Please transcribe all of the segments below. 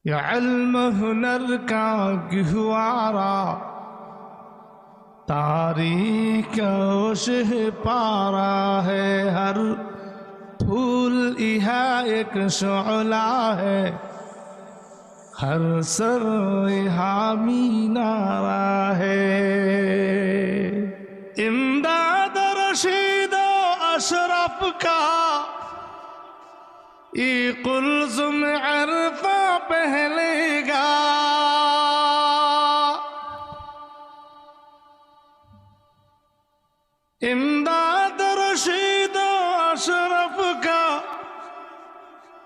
یہ علم ہنر کا گہوارا تاریخ اوشہ پارا ہے، ہر پھول یہاں ایک شعلہ ہے، ہر سر یہاں مینارہ ہے۔ امداد رشید و اشرف کا یہ قلزم عرفہ پہلے گا، امداد رشید و اشرف کا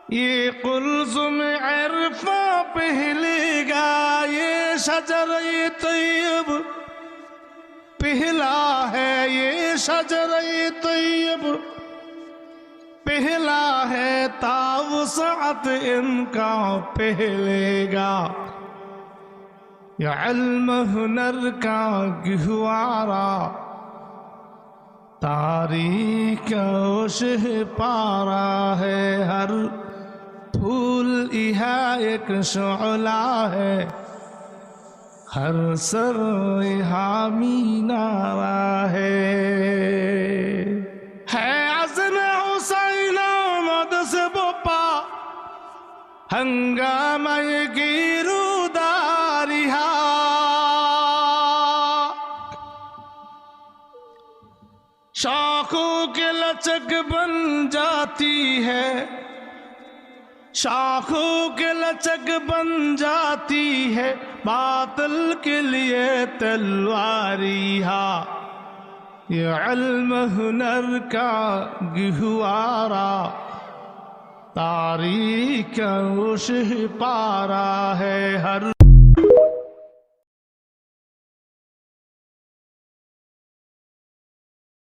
یہ قلزم عرفہ پہلے گا، یہ شجر طیب پہلا ہے، یہ شجر طیب پہلا ہے، تاوسعت ان کا پہلے گا۔ یہ علم ہنر کا گہوارا تاریخ اوشہ پارا ہے، ہر پھول یہاں ایک شعلہ ہے، ہر سر یہاں مینارہ ہے۔ عزم حسین آمد سے بپا ہنگامہ گیروداریہ، شاخوں کے لچک بن جاتی ہے، شاخوں کے لچک بن جاتی ہے، باطل کے لیے تلواریہ۔ یہ علم ہنر کا گہوارا تاریخ اوشہ پارا ہے، ہر